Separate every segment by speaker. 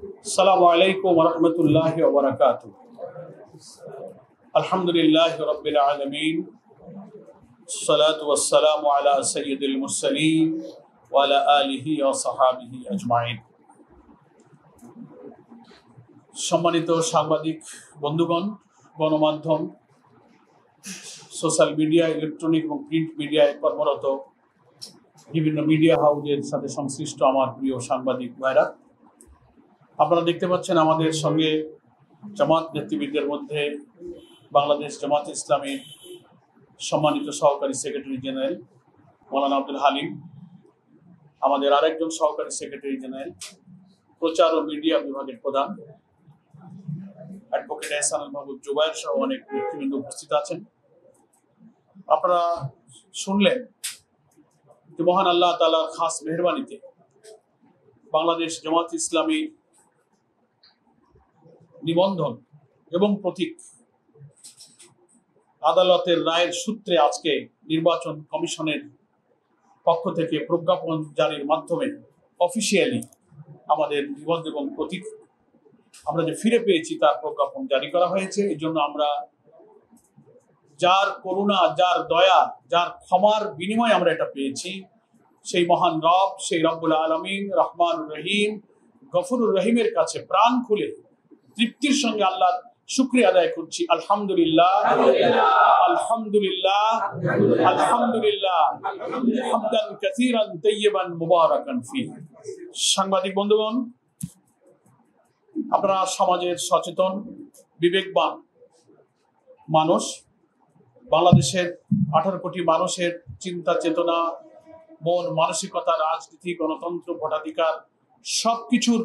Speaker 1: আসসালামু আলাইকুম ওয়া রাহমাতুল্লাহি ওয়া বারাকাতুহু। আলহামদুলিল্লাহি রাব্বিল আলামিন, সালাতু ওয়াস সালামু আলা সাইয়্যিদিল মুরসালিন ওয়া আলা আলিহি ওয়া সাহবিহি আজমাইন। সম্মানিত সাংবাদিক বন্ধুগণ, গণমাধ্যম, সোশ্যাল মিডিয়া, ইলেকট্রনিক এবং প্রিন্ট মিডিয়ায় কর্মরত বিভিন্ন মিডিয়া হাউসের সাথে সংশ্লিষ্ট আমার প্রিয় সাংবাদিক ভাইরা, আপনারা দেখতে পাচ্ছেন আমাদের সঙ্গে জামাত নেতৃবৃন্দের মধ্যে বাংলাদেশ জামাত ইসলামীর সম্মানিত সহকারী সেক্রেটারি জেনারেল মৌলানা আব্দুল হালিম, আমাদের আরেকজন সহকারী সেক্রেটারি জেনারেল প্রচার ও মিডিয়া বিভাগের প্রধান অ্যাডভোকেট এহসানুল মাহমুদ জুবায়ের সহ অনেক নেতৃবৃন্দ উপস্থিত আছেন। আপনারা শুনলেন যে মহান আল্লাহ তাআলার খাস মেহেরবানিতে বাংলাদেশ জামাত ইসলামী নিবন্ধন এবং প্রতীক আদালতের রায়ের সূত্রে আজকে নির্বাচন কমিশনের পক্ষ থেকে প্রজ্ঞাপন জারির মাধ্যমে অফিসিয়ালি আমাদের নিবন্ধন এবং প্রতীক আমরা যে ফিরে পেয়েছি তার প্রজ্ঞাপন জারি করা হয়েছে। এই জন্য আমরা যার করুণা, যার দয়া, যার ক্ষমার বিনিময়ে আমরা এটা পেয়েছি, সেই মহান রব, সেই রব্বুল আলামিন রহমানুর রহিম গফুরুর রহিমের কাছে প্রাণ খুলে তৃপ্তির সঙ্গে আল্লাহর শুকরিয়া আদায় করছি। আলহামদুলিল্লাহ, আলহামদুলিল্লাহ, আলহামদুলিল্লাহ, হামদান কাসীরান তাইয়িবান মুবারাকান ফীহি। সাংবাদিক বন্ধুগণ, আপনারা সমাজের সচেতন বিবেকবান মানুষ, বাংলাদেশের 18 কোটি মানুষের চিন্তা চেতনা, মন মানসিকতা, রাজনীতি, গণতন্ত্র, ভোটাধিকার সবকিছুর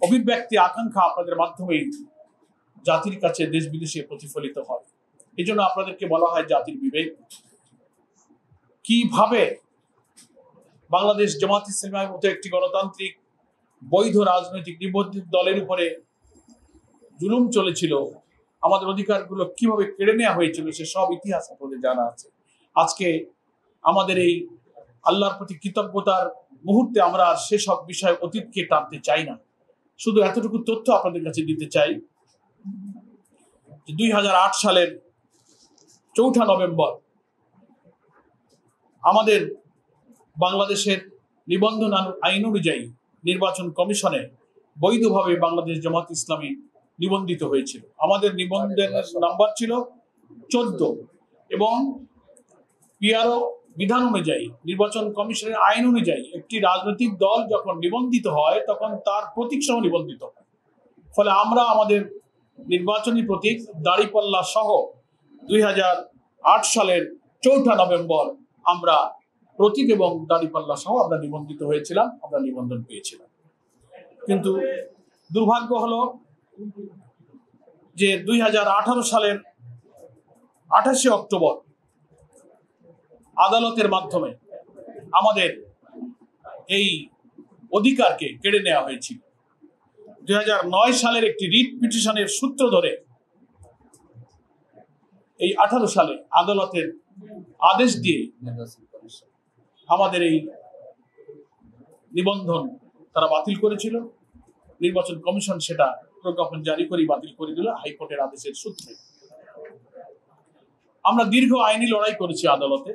Speaker 1: অভিব্যক্তি আকাঙ্ক্ষা আপনাদের মাধ্যমেই জাতির কাছে দেশ বিদেশে প্রতিফলিত হয়। এই জন্য আপনাদেরকে বলা হয় জাতির বিবেক। কিভাবে বাংলাদেশ জামাত ইসলামীর মতো একটি গণতান্ত্রিক বৈধ রাজনৈতিক নিবন্ধিত দলের উপরে জুলুম চলেছিল, আমাদের অধিকারগুলো কিভাবে কেড়ে নেওয়া হয়েছিল, সে সব ইতিহাস আপনাদের জানা আছে। আজকে আমাদের এই আল্লাহর প্রতি কৃতজ্ঞতার মুহূর্তে আমরা আর সেসব বিষয় অতীতকে টানতে চাই না। শুধু এতটুকু তথ্য আপনাদের কাছে দিতে চাই যে 2008 সালের 4 নভেম্বর আমাদের বাংলাদেশের নিবন্ধন আইন অনুযায়ী নির্বাচন কমিশনে বৈধভাবে বাংলাদেশ জামাত ইসলামী নিবন্ধিত হয়েছিল। আমাদের নিবন্ধনের নাম্বার ছিল 14 এবং পিআরও বিধান অনুযায়ী, নির্বাচন কমিশনের আইন অনুযায়ী একটি রাজনৈতিক দল যখন নিবন্ধিত হয় তখন তার প্রতীক সহ নিবন্ধিত হয়। ফলে আমরা আমাদের নির্বাচনী প্রতীক দাড়িপাল্লা সহ 2008 সালের 4 নভেম্বর আমরা প্রতীক এবং দাড়িপাল্লা সহ আমরা নিবন্ধিত হয়েছিলাম, আমরা নিবন্ধন পেয়েছিলাম। কিন্তু দুর্ভাগ্য হলো যে 2018 সালের 28 অক্টোবর আদালতের মাধ্যমে আমাদের এই অধিকারকে কেড়ে নেওয়া হয়েছিল। 2009 সালের একটি রিট পিটিশনের সূত্র ধরে এই 18 সালে আদালতের আদেশ দিয়ে আমাদের এই নিবন্ধন তারা বাতিল করেছিল। নির্বাচন কমিশন সেটা প্রজ্ঞাপন জারি করে বাতিল করে দিল হাইকোর্টের আদেশের সূত্রে। আমরা দীর্ঘ আইনি লড়াই করেছি আদালতে।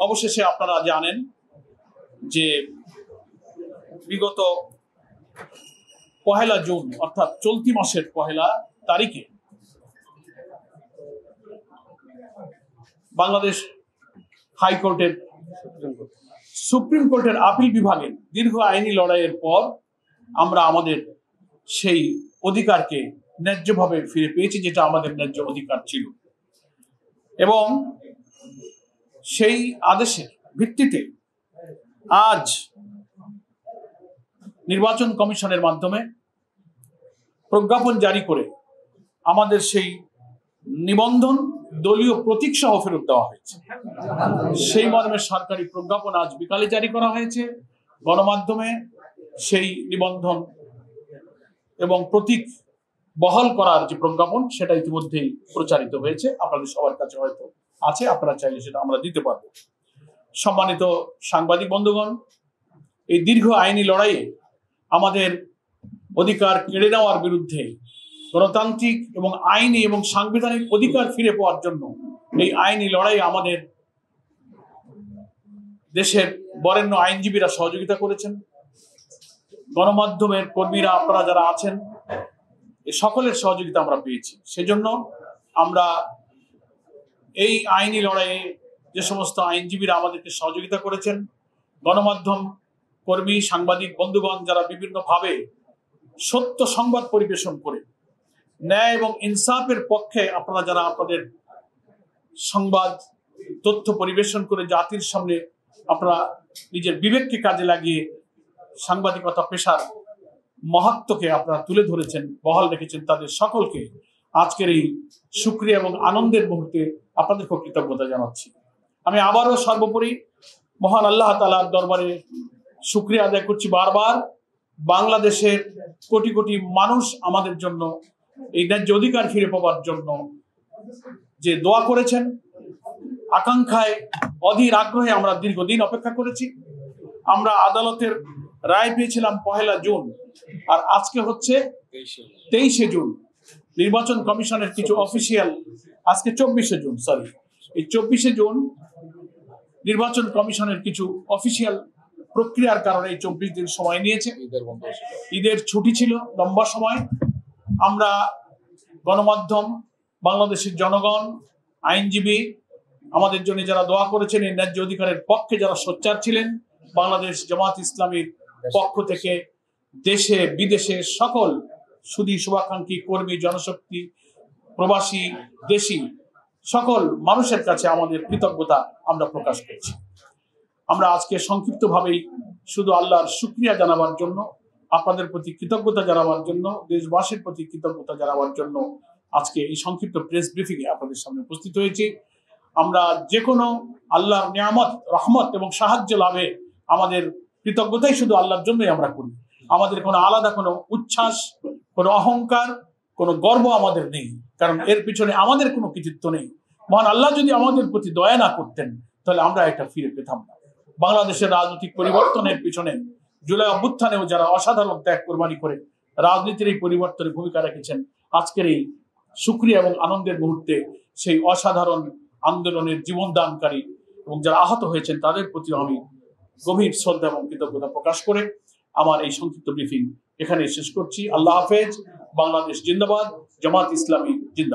Speaker 1: অবশেষে আপনারা জানেন যে বিগত 1 জুন অর্থাৎ চলতি মাসের 1 তারিখে বাংলাদেশ হাইকোর্টের সুপ্রিম কোর্টের আপিল বিভাগের দীর্ঘ আইনি লড়াইয়ের পর আমরা আমাদের সেই অধিকারকে ন্যায্যভাবে ফিরে পেয়েছি, যেটা আমাদের ন্যায্য অধিকার ছিল। এবং সেই আদেশের ভিত্তিতে আজ নির্বাচন কমিশনের মাধ্যমে প্রজ্ঞাপন জারি করে আমাদের সেই নিবন্ধন দলীয় প্রতীক সহ ফেরত দেওয়া হয়েছে। সেই মর্মে সরকারি প্রজ্ঞাপন আজ বিকালে জারি করা হয়েছে। গণমাধ্যমে সেই নিবন্ধন এবং প্রতীক বহাল করার যে প্রজ্ঞাপন সেটা ইতিমধ্যেই প্রচারিত হয়েছে, আপনাদের সবার কাছে হয়তো আছে, আপনারা চাইলে সেটা আমরা দিতে পারবো। সম্মানিত সাংবাদিক বন্ধুগণ, এই দীর্ঘ আইনি লড়াইয়ে আমাদের অধিকার কেড়ে নেওয়ার বিরুদ্ধে গণতান্ত্রিক এবং আইনি এবং সাংবিধানিক অধিকার ফিরে পাওয়ার জন্য এই আইনি লড়াই আমাদের দেশের বরেণ্য আইনজীবীরা সহযোগিতা করেছেন, গণমাধ্যমের কর্মীরা আপনারা যারা আছেন সকলের সহযোগিতা আমরা পেয়েছি। সেজন্য আমরা এই আইনি লড়াইয়ে যে সমস্ত আইনজীবীরা আমাদেরকে সহযোগিতা করেছেন, গণমাধ্যম কর্মী সাংবাদিক বন্ধুগণ যারা বিভিন্নভাবে সত্য সংবাদ পরিবেশন করে ন্যায় এবং ইনসাফের পক্ষে আপনারা যারা আপনাদের সংবাদ তথ্য পরিবেশন করে জাতির সামনে আপনারা নিজের বিবেককে কাজে লাগিয়ে সাংবাদিকতা পেশার মাহাত্ম্যকে আপনারা তুলে ধরেছেন, বহাল রেখেছেন, তাদের সকলকে আজকের এই শুকরিয়া এবং আনন্দের মুহূর্তে আপনাদের কৃতজ্ঞতা জানাচ্ছি। আমি আবারও সর্বোপরি মহান আল্লাহ তাআলার দরবারে শুকরিয়া আদায় করছি বারবার। বাংলাদেশের কোটি কোটি মানুষ আমাদের জন্য এই ন্যায্য অধিকার ফিরে পাওয়ার জন্য যে দোয়া করেছেন, আকাঙ্ক্ষায় অধীর আগ্রহে আমরা দীর্ঘদিন অপেক্ষা করেছি। আমরা আদালতের রায় পেয়েছিলাম 1 জুন, আর আজকে হচ্ছে 23 জুন। নির্বাচন কমিশনের কিছু অফিসিয়াল, আজকে 24 জুন, সরি, এই 24 জুন নির্বাচন কমিশনের কিছু অফিসিয়াল প্রক্রিয়ার কারণে 24 দিন সময় নিয়েছে। ঈদের ছুটি ছিল, লম্বা সময়। আমরা গণমাধ্যম, বাংলাদেশের জনগণ, আইনজীবী, আমাদের জন্য যারা দোয়া করেছেন, এই ন্যায্য অধিকারের পক্ষে যারা সোচ্চার ছিলেন, বাংলাদেশ জামাত ইসলামীর পক্ষ থেকে দেশে বিদেশে সকল সুধী শুভাকাঙ্ক্ষী কর্মী, জনশক্তি, প্রবাসী, দেশি সকল মানুষের কাছে আমাদের কৃতজ্ঞতা আমরা প্রকাশ করছি। আমরা আজকে সংক্ষিপ্তভাবেই শুধু আল্লাহর শুকরিয়া জানাবার জন্য, আপনাদের প্রতি কৃতজ্ঞতা জানাবার জন্য, দেশবাসীর প্রতি কৃতজ্ঞতা জানাবার জন্য আজকে এই সংক্ষিপ্ত প্রেস ব্রিফিং এ আপনাদের সামনে উপস্থিত হয়েছি। আমরা যে কোনো আল্লাহর নিয়ামত, রহমত এবং সাহায্য লাভে আমাদের কৃতজ্ঞতাই শুধু আল্লাহর জন্যই আমরা করি। আমাদের কোনো আলাদা কোনো উচ্ছ্বাস, কোনো অহংকার, কোনো গর্ব আমাদের নেই, কারণ এর পিছনে আমাদের কোনো কৃতিত্ব নেই। মহান আল্লাহ যদি আমাদের প্রতি দয়া না করতেন তাহলে আমরা এটা ফিরে পেতাম না। বাংলাদেশের রাজনৈতিক পরিবর্তনের পিছনে জুলাই অভ্যুত্থানেও যারা অসাধারণ ত্যাগ কোরবানি করে রাজনীতির এই পরিবর্তনে ভূমিকা রেখেছেন, আজকের এই শুকরিয়া এবং আনন্দের মুহূর্তে সেই অসাধারণ আন্দোলনের জীবনদানকারী এবং যারা আহত হয়েছেন তাদের প্রতি আমি গভীর শ্রদ্ধা এবং কৃতজ্ঞতা প্রকাশ করে আমার এই সংক্ষিপ্ত ব্রিফিং এখানে শেষ করছি। আল্লাহ হাফেজ। বাংলাদেশ জিন্দাবাদ। জামাত ইসলামী জিন্দাবাদ।